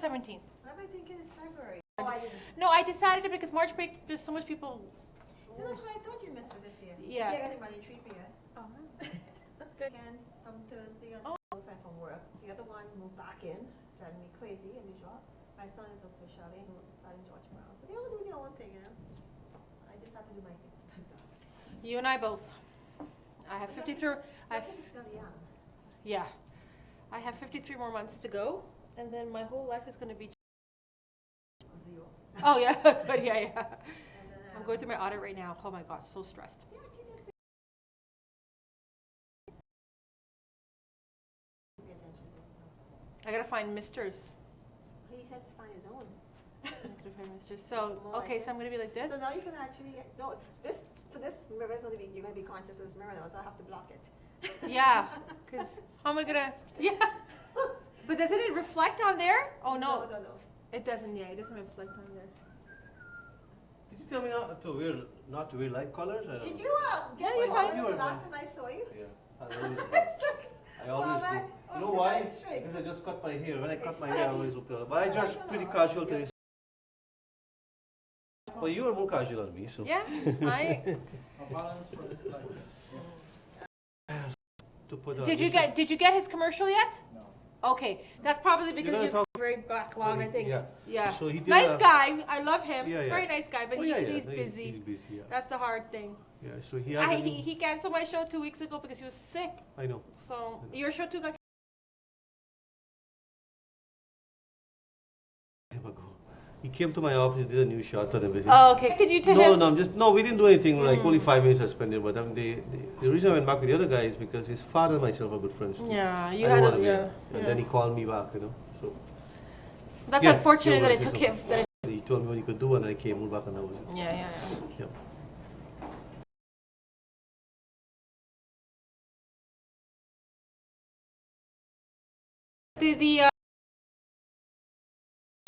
17th. Why am I thinking it's February? Oh, I didn't. No, I decided it because March break, there's so much people. See, that's why I thought you missed it this year. Yeah. See, I got the money tree for you. Oh, Good. Some Thursday and girlfriend from work. The other one moved back in, driving me crazy as usual. My son is a socially who studying George Brown. So they all do their own thing, you know. I just have to do my thing. That's all. you and I both. I have 53. I have, Still young. yeah. I have 53 more months to go, and then my whole life is going to be. Zero. Oh yeah, but yeah. And then, I'm going through my audit right now. Oh my gosh, so stressed. Yeah, but you did pay attention to it, so. I gotta find misters. He says to find his own. I gotta find misters. So More like okay, it. so I'm gonna be like this. So now you can actually no this. So this mirror is only you're gonna be conscious of this mirror now, so I have to block it. Yeah, because how am I gonna? Yeah. But doesn't it reflect on there? Oh no, No. it doesn't. Yeah, it doesn't reflect on there. Did you tell me not to wear light colors? I don't Did know. you Yeah, get you're taller fine. than You the were last fine. time I saw you? Yeah, I always, It's like, I always well, do. I- You know oh, why? that's straight. Because I just cut my hair. When I cut It's my hair, I such- always look taller. But I Oh, just I pretty know. casual Yeah. today. Well, you are more casual than me, so. Yeah, I. A balance for this life. To put on Did you get his commercial yet? No. Okay, that's probably because gonna you're talk- very backlog, I think. Yeah. Yeah. So he did Nice a- guy. I love him. Yeah, yeah. Very nice guy, but Oh, he's no, busy. He's busy, yeah. That's the hard thing. Yeah, so he has. He canceled my show 2 weeks ago because he was sick. I know. So your show too got. Him ago. He came to my office, did a new shot and everything. Oh, okay. Did you to No, him? no, we didn't do anything. Like only 5 minutes suspended. But the reason I went back with the other guy is because his father and myself are good friends. Too. Yeah, you I had wanna a be. yeah. And then he called me back, you know. So That's Yeah, unfortunate you that were it took saying him. That it, he told me what he could do, and I came back, and that was it. yeah.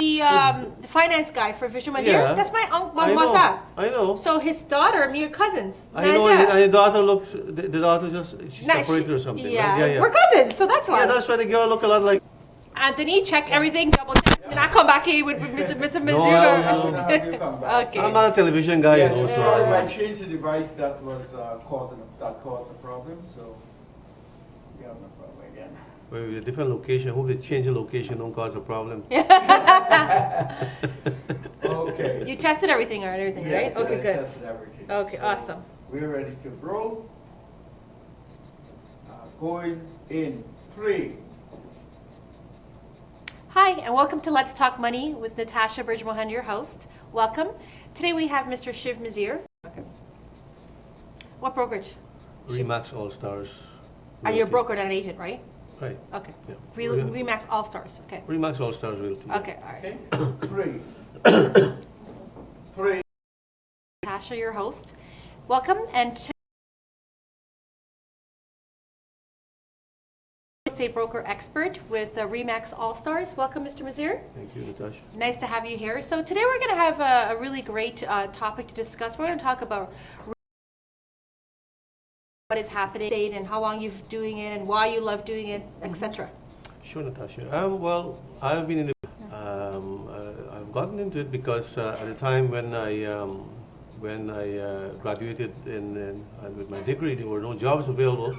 Yeah. The finance guy for Vision Madeira. Yeah. That's my uncle. I know. Masa. I know. So his daughter, me, cousins. I know. Nadia. And the daughter looks. The daughter she's Nah, separated or something. Yeah. Right? Yeah. We're cousins, so that's why. Yeah, that's why the girl look a lot like. Anthony, check everything, double check. And I come back here with Mr. No, Mizuga. I'm gonna have you come back. Okay. I'm not a television guy, you know. Yeah, So I changed the device that was caused a problem, so we have no problem again. we're a different location. Hope they change the location, don't cause a problem. Okay. You tested everything or everything, Yes, right? Okay, I good. tested everything. Okay, So awesome. We're ready to roll. Going in 3. Hi, and welcome to Let's Talk Money with Natasha Bridge-Mohan, your host. Welcome. Today we have Mr. Shiv Mazir. Okay. What brokerage? Remax All Stars. Are you a broker, not an agent, right? Right. Okay. Yeah. Remax All Stars. Okay. Remax All Stars Realty. Okay, all right. Okay. 3. 3. Natasha, your host. Welcome, and real estate broker expert with Remax All Stars. Welcome, Mr. Mazir. Thank you, Natasha. Nice to have you here. So today we're going to have a really great topic to discuss. We're going to talk about what is happening and how long you've doing it and why you love doing it, etc. Sure, Natasha. Well, I've been in the. I've gotten into it because at the time when I graduated and with my degree, there were no jobs available,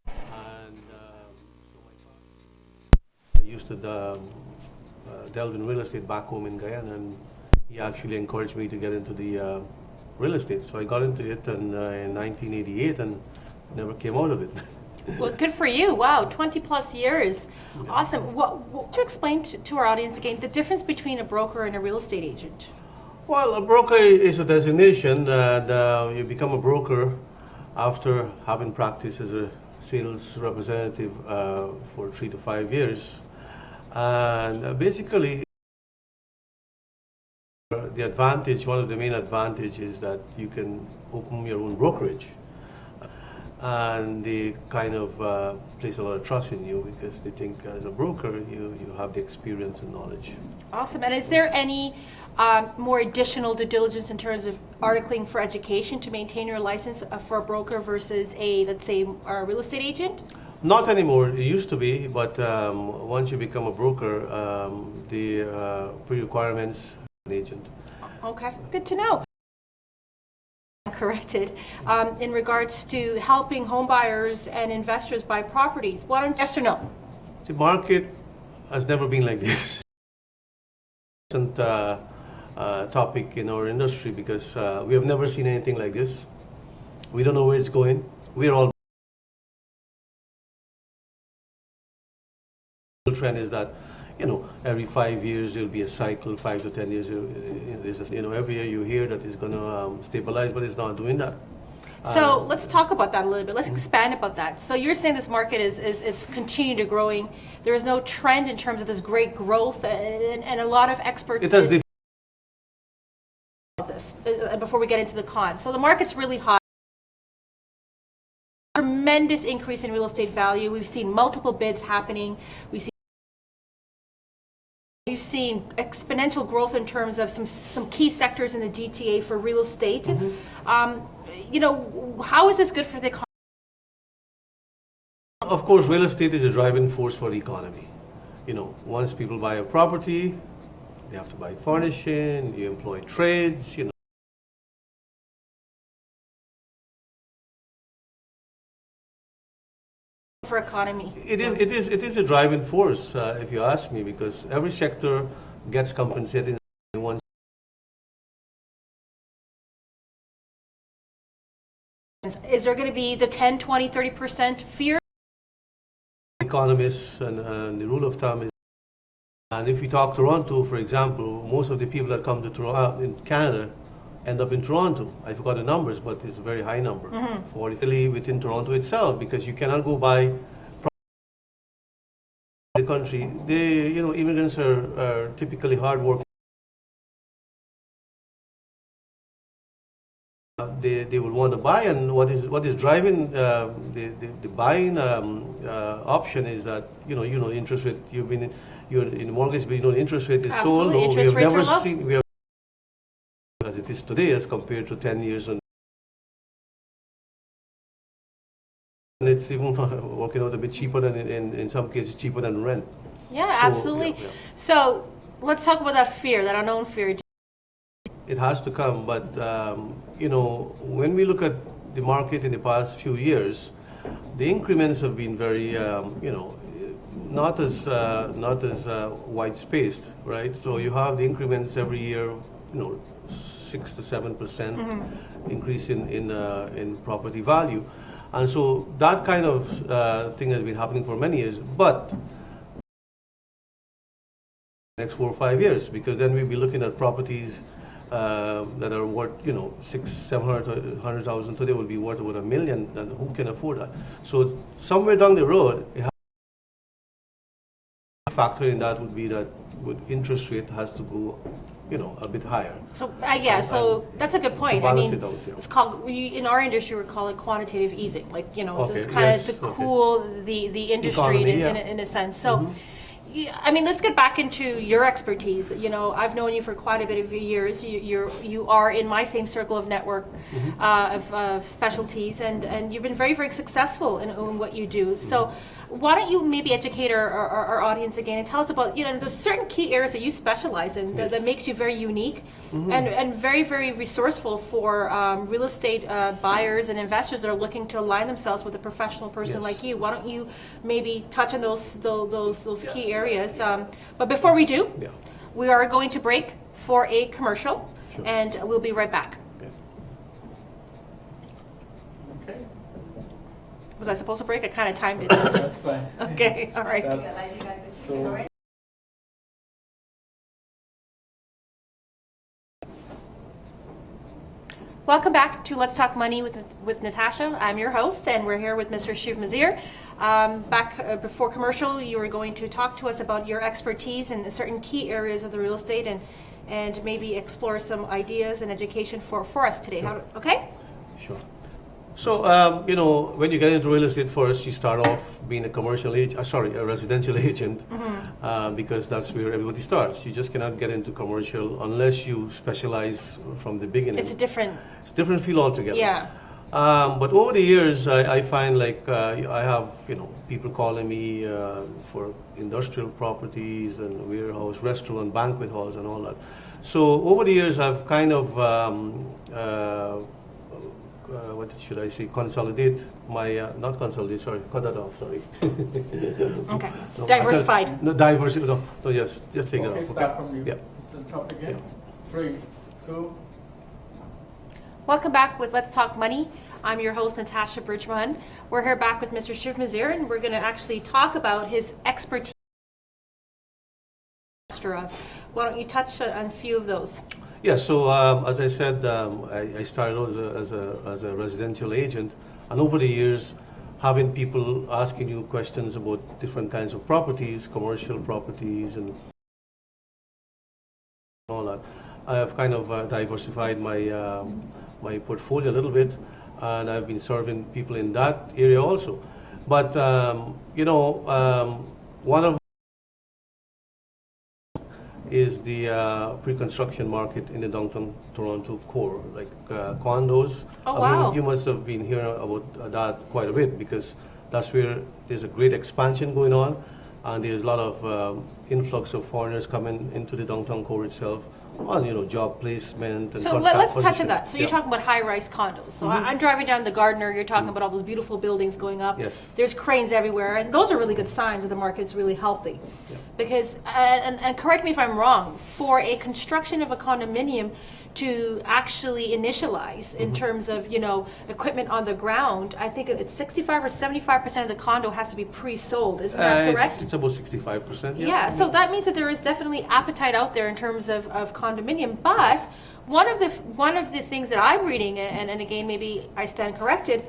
and so I used to delve in real estate back home in Guyana, and he actually encouraged me to get into the real estate. So I got into it in 1988 and never came out of it. Well, good for you. Wow, 20 plus years. Awesome. What to explain to our audience again the difference between a broker and a real estate agent? Well, a broker is a designation that you become a broker after having practiced as a sales representative for 3 to 5 years. And basically, the advantage, one of the main advantages is that you can open your own brokerage. And they kind of place a lot of trust in you because they think as a broker you have the experience and knowledge. Awesome. And is there any more additional due diligence in terms of articling for education to maintain your license for a broker versus a, let's say, a real estate agent? Not anymore. It used to be, but once you become a broker, the pre-requirements an agent. Okay, good to know. Corrected in regards to helping home buyers and investors buy properties. Why don't yes or no? The market has never been like this. It's a topic in our industry because we have never seen anything like this. We don't know where it's going. We're all. The trend is that, every 5 years there'll be a cycle. 5 to 10 years, every year you hear that it's going to stabilize, but it's not doing that. So let's talk about that a little bit. Let's expand about that. So you're saying this market is continuing to growing. There is no trend in terms of this great growth, and a lot of experts. It has about this before we get into the cons. So the market's really hot. Tremendous increase in real estate value. We've seen multiple bids happening. We've seen exponential growth in terms of some key sectors in the GTA for real estate. How is this good for the economy? Of course, real estate is a driving force for the economy. Once people buy a property, they have to buy furnishing, you employ trades, For economy. It is a driving force, if you ask me, because every sector gets compensated in one. Is there going to be the 10, 20, 30% fear? Economists and the rule of thumb is, and if you talk Toronto, for example, most of the people that come to Toronto in Canada end up in Toronto. I forgot the numbers, but it's a very high number. For Italy within Toronto itself, because you cannot go buy the country. Immigrants are typically hard working. They will want to buy, and what is driving the buying option is that interest rate. You're in mortgage, but interest rate is Absolutely. so low. Interest We have rates never are low. seen as it is today as compared to 10 years and it's even working out a bit cheaper than in some cases cheaper than rent. Yeah, So, absolutely. yeah. So let's talk about that fear, that unknown fear. It has to come, but when we look at the market in the past few years, the increments have been very not as wide spaced, right? So you have the increments every year, 6 to 7% increase in property value, and so that kind of thing has been happening for many years. But next 4 or 5 years, because then we'll be looking at properties that are worth 600,000-700,000 today will be worth about $1 million, and who can afford that? So somewhere down the road, a factor in that would be that with interest rate has to go a bit higher. So so that's a good point. balance it out, yeah. It's called in our industry we call it quantitative easing, just Okay, kind of yes, to okay. cool the industry Economy, in a sense. So. Let's get back into your expertise. I've known you for quite a bit of years. You are in my same circle of network of specialties, and you've been very, very successful in what you do. So why don't you maybe educate our audience again and tell us about, there's certain key areas that you specialize in that makes you very unique and very, very resourceful for real estate buyers and investors that are looking to align themselves with a professional person like you. Why don't you maybe touch on those key areas? But before we do, we are going to break for a commercial, and we'll be right back. Okay, Was I supposed to break? I kind of timed it. that's fine. Okay, all right. So, Welcome back to Let's Talk Money with Natasha. I'm your host, and we're here with Mr. Shiv Mazir. Back before commercial, you were going to talk to us about your expertise in certain key areas of the real estate and maybe explore some ideas and education for us today. Okay? Sure. So, when you get into real estate first, you start off being a a residential agent, because that's where everybody starts. You just cannot get into commercial unless you specialize from the beginning. It's a different It's a different feel altogether. Yeah. But over the years, I find like I have people calling me for industrial properties and warehouse, restaurant, banquet halls, and all that. So over the years, I've kind of what should I say? Consolidate my not consolidate. Sorry, cut that off. Sorry. Okay. No, Diversified. No, diversity. No, just take it Okay, off. start from the Yeah. top again. Yeah. 3, 2. Welcome back with Let's Talk Money. I'm your host, Natasha Bridgman. We're here back with Mr. Shiv Mazir, and we're going to actually talk about his expertise. Why don't you touch on a few of those? Yeah, so as I said, I started out as a residential agent, and over the years, having people asking you questions about different kinds of properties, commercial properties, and all that, I have kind of diversified my portfolio a little bit, and I've been serving people in that area also. But one of is the pre-construction market in the downtown Toronto core, like condos. Oh, I wow. mean, you must have been hearing about that quite a bit, because that's where there's a great expansion going on, and there's a lot of influx of foreigners coming into the downtown core itself on, job placement and So contract let's touch on positions. that. So you're Yeah. talking about high-rise condos. So I'm driving down the Gardner. You're talking about all those beautiful buildings going up. Yes. There's cranes everywhere, and those are really good signs that the market's really healthy. Yeah. Because, and correct me if I'm wrong, for a construction of a condominium to actually initialize in terms of equipment on the ground, I think it's 65 or 75% of the condo has to be pre-sold. Isn't that correct? It's about 65%. Yeah, so that means that there is definitely appetite out there in terms of condominium. But one of the things that I'm reading, and again maybe I stand corrected,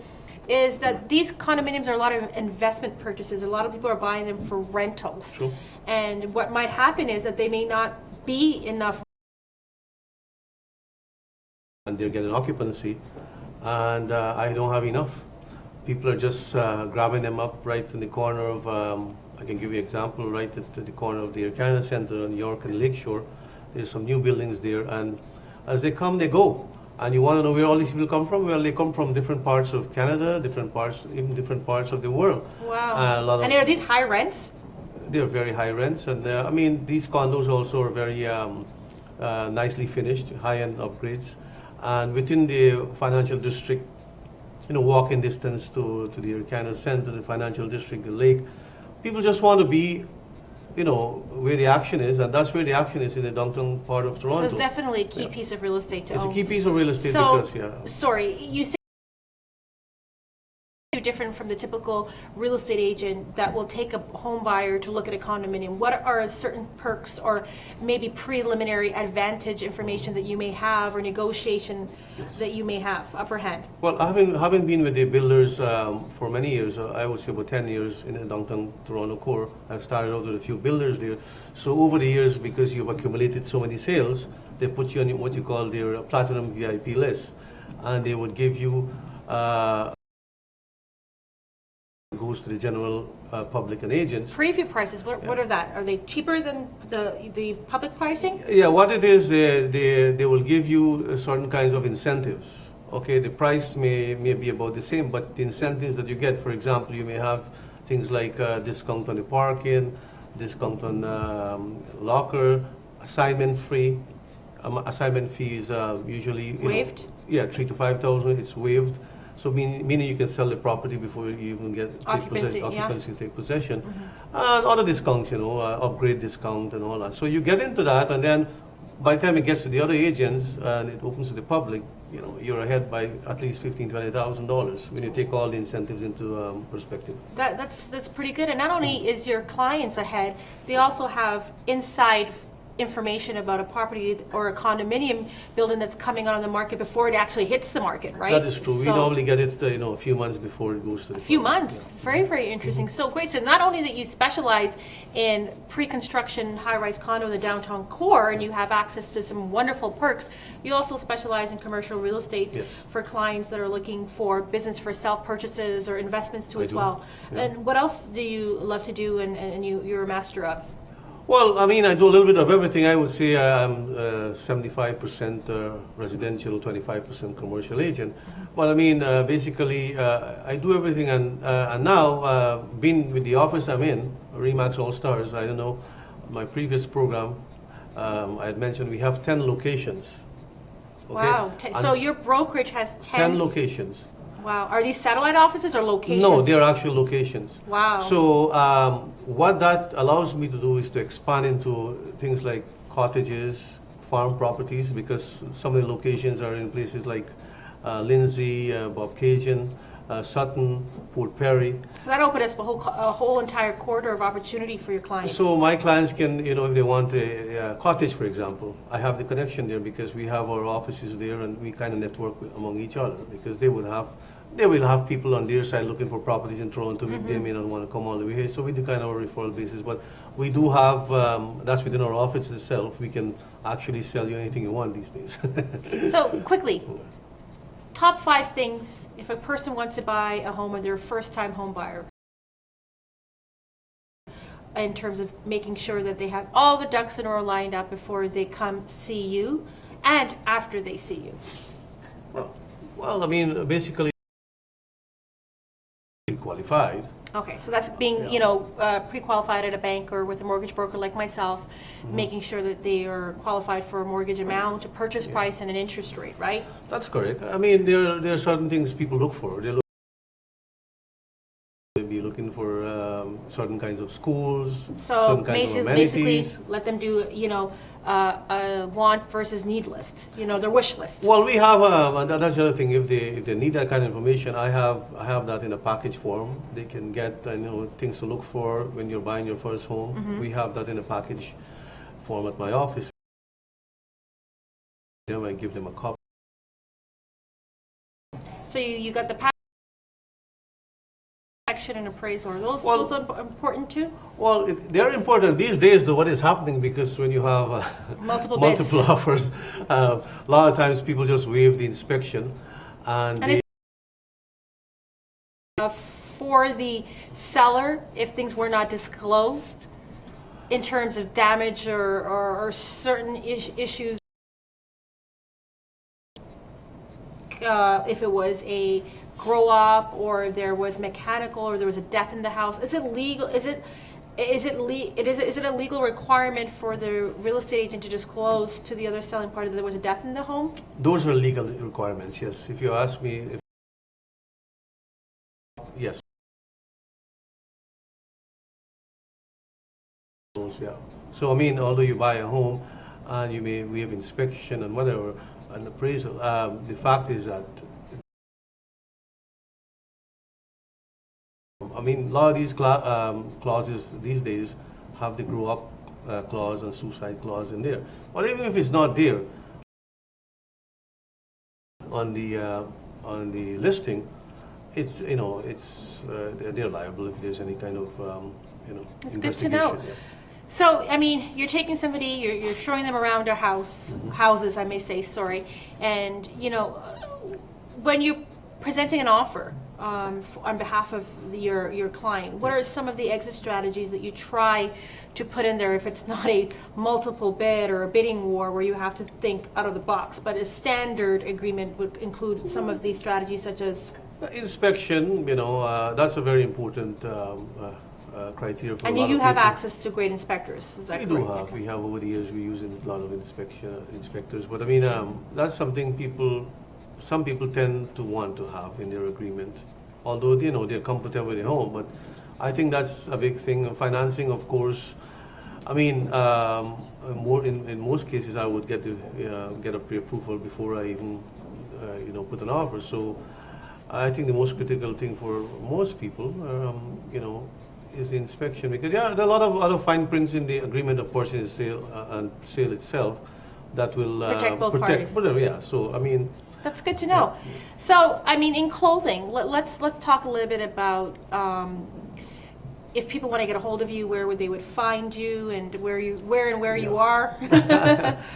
is that these condominiums are a lot of investment purchases. A lot of people are buying them for rentals. True. And what might happen is that they may not be enough. And they're getting occupancy, and I don't have enough. People are just grabbing them up right in the corner of, I can give you an example, right at the corner of the Air Canada Centre in York and Lakeshore. There's some new buildings there, and as they come, they go. And you want to know where all these people come from? Well, they come from different parts of Canada, even different parts of the world. Wow. And are these high rents? They're very high rents, and I mean, these condos also are very nicely finished, high-end upgrades. And within the financial district, walking distance to the Air Canada Centre, the financial district, the lake, people just want to be, where the action is, and that's where the action is in the downtown part of Toronto. So it's definitely a key piece of real estate to It's own. a key piece of real estate So, because, sorry, you say different from the typical real estate agent that will take a home buyer to look at a condominium. What are certain perks or maybe preliminary advantage information that you may have or negotiation that you may have upper hand? Well, having been with the builders for many years, I would say about 10 years in the downtown Toronto core, I've started out with a few builders there. So over the years, because you've accumulated so many sales, they put you on what you call their platinum VIP list, and they would give you goes to the general public and agents. Preview prices, what are that? Are they cheaper than the public pricing? Yeah, what it is, they will give you certain kinds of incentives. Okay, the price may be about the same, but the incentives that you get, for example, you may have things like discount on the parking, discount on locker, assignment free. Assignment fee is usually Waived? Yeah, 3,000 to 5,000. It's waived. So meaning you can sell the property before you even get Occupancy, take possession. And other discounts, upgrade discount and all that. So you get into that, and then by the time it gets to the other agents and it opens to the public, you're ahead by at least $15,000-$20,000 when you take all the incentives into perspective. That's pretty good. And not only is your clients ahead, they also have inside information about a property or a condominium building that's coming on the market before it actually hits the market, right? That is true. We So- normally get it, a few months before it goes to the A few public. months. Very, very interesting. So great. So not only that you specialize in pre-construction high-rise condo in the downtown core and you have access to some wonderful perks, you also specialize in commercial real estate Yes. for clients that are looking for business for self-purchases or investments too I as do. well. Yeah. And what else do you love to do and you're a master of? Well, I mean, I do a little bit of everything. I would say I'm 75% residential, 25% commercial agent. But I mean, basically, I do everything. And now, being with the office I'm in, Remax All Stars, I don't know, my previous program, I had mentioned we have 10 locations. Okay? Wow. So And your brokerage has 10 locations. Wow. Are these satellite offices or locations? No, they're actual locations. Wow. So what that allows me to do is to expand into things like cottages, farm properties, because some of the locations are in places like Lindsay, Bobcaygeon, Sutton, Port Perry. So that opened up a whole entire corridor of opportunity for your clients. So my clients can, if they want a cottage, for example, I have the connection there because we have our offices there and we kind of network among each other because they will have people on their side looking for properties in Toronto. They may not want to come all the way here. So we do kind of a referral basis. But we do have, that's within our office itself. We can actually sell you anything you want these days. So quickly, top 5 things if a person wants to buy a home or they're a first-time home buyer in terms of making sure that they have all the ducks in a row lined up before they come see you and after they see you. Well, I mean, basically qualified. Okay, so that's being, pre-qualified at a bank or with a mortgage broker like myself, making sure that they are qualified for a mortgage amount, a purchase price, and an interest rate, right? That's correct. I mean, there are certain things people look for. They'll be looking for certain kinds of schools, So certain kinds of basically, amenities. let them do, a want versus need list, their wish list. Well, we have, and that's the other thing. If they need that kind of information, I have that in a package form. They can get things to look for when you're buying your first home. We have that in a package form at my office. Then I give them a copy. So you got the action and appraisal. Are those are important too? Well, they're important these days. Though, what is happening because when you have Multiple bids. offers, a lot of times people just waive the inspection, and And for the seller, if things were not disclosed in terms of damage or certain issues, if it was a grow up or there was mechanical or there was a death in the house, is it legal? Is it a legal requirement for the real estate agent to disclose to the other selling party that there was a death in the home? those are legal requirements. Yes, if you ask me, yes. Yeah. So I mean, although you buy a home and we have inspection and whatever and appraisal, the fact is that I mean, a lot of these clauses these days have the grow up clause and suicide clause in there. But even if it's not there on the listing, it's they're liable if there's any kind of It's good to know. Yeah. So, I mean, you're taking somebody, you're showing them around a house, houses, I may say, sorry, and, when you're presenting an offer on behalf of your client, what are some of the exit strategies that you try to put in there if it's not a multiple bid or a bidding war where you have to think out of the box, but a standard agreement would include some of these strategies such as Inspection, that's a very important criteria for and a lot you of have people. access to great inspectors, is that We correct? do have. We have over the years. We use a lot of inspectors. But I mean, that's something some people tend to want to have in their agreement. Although they're comfortable with their home, but I think that's a big thing. Financing, of course. I mean, in most cases, I would get a pre-approval before I even put an offer. So I think the most critical thing for most people, is the inspection, because there are a lot of other fine prints in the agreement of purchase and sale itself that will Protect both parties. whatever. Yeah. So I mean, That's good to know. So, I mean, in closing, let's talk a little bit about if people want to get a hold of you, where they would find you, and where you are.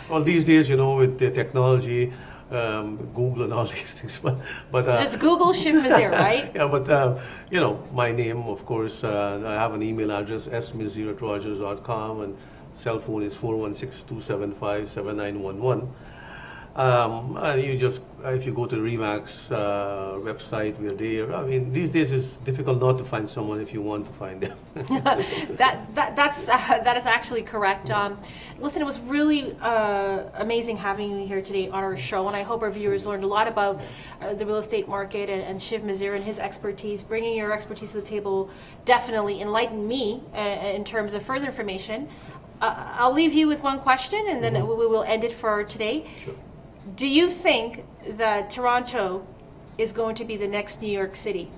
well, these days, with the technology, Google and all these things, but So just Google Shiv Mazir, right? yeah, but my name, of course, I have an email address, smazir@rogers.com, and cell phone is 416-275-7911. And you just, if you go to Remax website, we're there. I mean, these days it's difficult not to find someone if you want to find them. That is actually correct. Listen, it was really amazing having you here today on our show, and I hope our viewers learned a lot about the real estate market and Shiv Mazir and his expertise. Bringing your expertise to the table definitely enlightened me in terms of further information. I'll leave you with one question, and then we will end it for today. Sure. Do you think that Toronto is going to be the next New York City?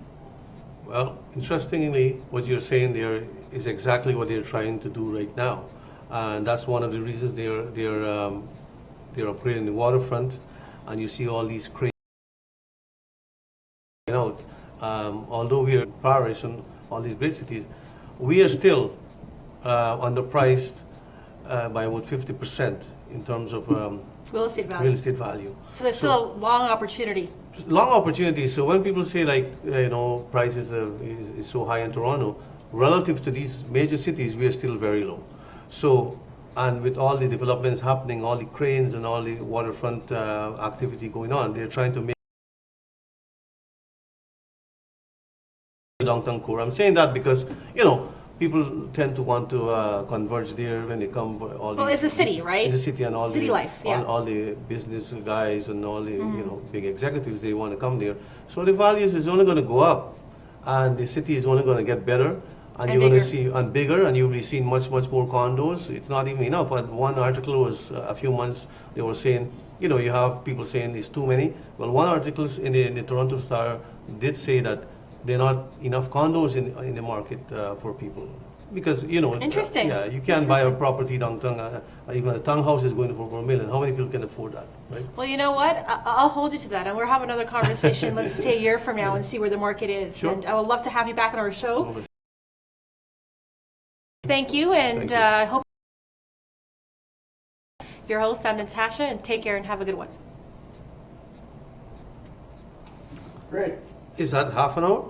Well, interestingly, what you're saying there is exactly what they're trying to do right now, and that's one of the reasons they're upgrading the waterfront, and you see all these cranes out. Although we are in Paris and all these great cities, we are still underpriced by about 50% in terms of Real estate value. real estate value. So there's still a long opportunity. Long opportunity. So when people say prices is so high in Toronto, relative to these major cities, we are still very low. So, and with all the developments happening, all the cranes and all the waterfront activity going on, they're trying to make downtown core. I'm saying that because people tend to want to converge there when they come. Well, it's a city, right? It's a city, and all City the life, yeah. all the business guys and all the big executives, they want to come there. So the values is only going to go up, and the city is only going to get better, and you're going to see bigger, and you'll be seeing much more condos. It's not even enough. And one article was a few months, they were saying, you have people saying it's too many. Well, one article in the Toronto Star did say that there are not enough condos in the market for people. Because, Interesting. You can't buy a property downtown, even a townhouse is going for $1 million. How many people can afford that, right? Well, you know what? I'll hold you to that, and we'll have another conversation, let's say a year from now, and see where the market is. Sure. And I would love to have you back on our show. Thank you, and Thank you. I hope your host, I'm Natasha, and take care and have a good one. Great. Is that half an hour?